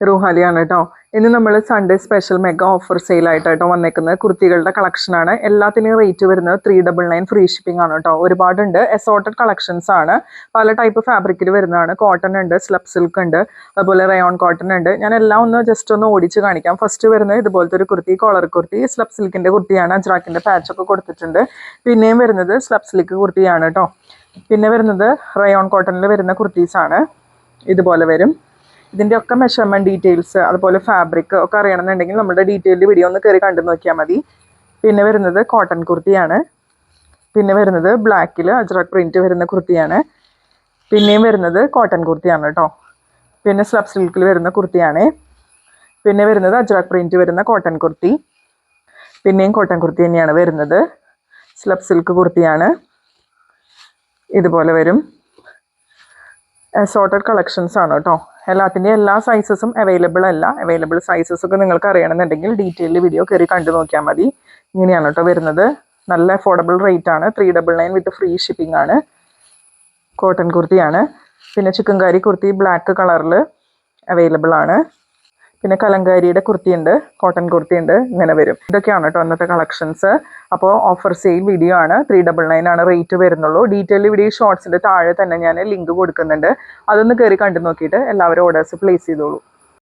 റൂഹാലിയാണ് കേട്ടോ. ഇന്ന് നമ്മൾ Sunday special mega offer sale ആയിട്ടോ വന്നേക്കുന്നത് കുർത്തികളുടെ കളക്ഷനാണ്. എല്ലാത്തിനും റേറ്റ് വരുന്നത് 399 ഫ്രീ ഷിപ്പിംഗ് ആണ് കേട്ടോ. ഒരുപാടുണ്ട്, അസോർട്ടഡ് കളക്ഷൻസ് ആണ്. പല ടൈപ്പ് ഫാബ്രിക്കിൽ വരുന്നതാണ്. കോട്ടൺ ഉണ്ട്, സ്ലബ് സിൽക്ക് ഉണ്ട്, അതുപോലെ റയോൺ കോട്ടൺ ഉണ്ട്. ഞാൻ എല്ലാം ഒന്ന് ജസ്റ്റ് ഒന്ന് ഓടിച്ച് കാണിക്കാം. ഫസ്റ്റ് വരുന്നത് ഇതുപോലത്തെ ഒരു കുർത്തി, കോളർ കുർത്തി, സ്ലബ് സിൽക്കിന്റെ കുർത്തിയാണ്. അജ്രാക്കിന്റെ പാച്ചൊക്കെ കൊടുത്തിട്ടുണ്ട്. പിന്നെയും വരുന്നത് സ്ലബ് സിൽക്ക് കുർത്തിയാണ് കേട്ടോ. പിന്നെ വരുന്നത് റയോൺ കോട്ടണിൽ വരുന്ന കുർത്തീസാണ്. ഇതുപോലെ വരും. ഇതിൻ്റെ ഒക്കെ മെഷർമെൻറ്റ് ഡീറ്റെയിൽസ് അതുപോലെ ഫാബ്രിക് ഒക്കെ അറിയണമെന്നുണ്ടെങ്കിൽ നമ്മുടെ ഡീറ്റെയിൽഡ് വീഡിയോ ഒന്ന് കയറി കണ്ടു നോക്കിയാൽ മതി. പിന്നെ വരുന്നത് കോട്ടൺ കുർത്തിയാണ്. പിന്നെ വരുന്നത് ബ്ലാക്കിൽ അജ്രക് പ്രിൻറ്റ് വരുന്ന കുർത്തിയാണ്. പിന്നെയും വരുന്നത് കോട്ടൺ കുർത്തിയാണ് കേട്ടോ. പിന്നെ സ്ലബ് സിൽക്കിൽ വരുന്ന കുർത്തിയാണ്. പിന്നെ വരുന്നത് അജ്രക് പ്രിൻറ്റ് വരുന്ന കോട്ടൺ കുർത്തി. പിന്നെയും കോട്ടൺ കുർത്തി തന്നെയാണ് വരുന്നത്. സ്ലബ് സിൽക്ക് കുർത്തിയാണ്. ഇതുപോലെ വരും. അസോർട്ടഡ് കളക്ഷൻസ് ആണ് കേട്ടോ. എല്ലാത്തിൻ്റെയും എല്ലാ സൈസസും അവൈലബിൾ അല്ല. അവൈലബിൾ സൈസസ് ഒക്കെ നിങ്ങൾക്ക് അറിയണമെന്നുണ്ടെങ്കിൽ ഡീറ്റെയിൽഡ് വീഡിയോ കയറി കണ്ടു നോക്കിയാൽ മതി. ഇങ്ങനെയാണ് കേട്ടോ വരുന്നത്. നല്ല അഫോർഡബിൾ റേറ്റ് ആണ്. 399 വിത്ത് ഫ്രീ ഷിപ്പിംഗ് ആണ്. കോട്ടൺ കുർത്തിയാണ്. പിന്നെ ചിക്കൻകാരി കുർത്തി ബ്ലാക്ക് കളറിൽ അവൈലബിൾ ആണ്. പിന്നെ കലങ്കാരിയുടെ കുർത്തിയുണ്ട്, കോട്ടൺ കുർത്തിയുണ്ട്. ഇങ്ങനെ വരും. ഇതൊക്കെയാണ് കേട്ടോ അന്നത്തെ കളക്ഷൻസ്. അപ്പോൾ ഓഫർ സെയിൽ വീഡിയോ ആണ്. 399 ആണ് റേറ്റ് വരുന്നുള്ളൂ. ഡീറ്റെയിൽ വീഡിയോ ഷോർട്സിൻ്റെ താഴെ തന്നെ ഞാൻ ലിങ്ക് കൊടുക്കുന്നുണ്ട്. അതൊന്ന് കയറി കണ്ടു നോക്കിയിട്ട് എല്ലാവരും ഓർഡേഴ്സ് പ്ലേസ് ചെയ്തോളൂ.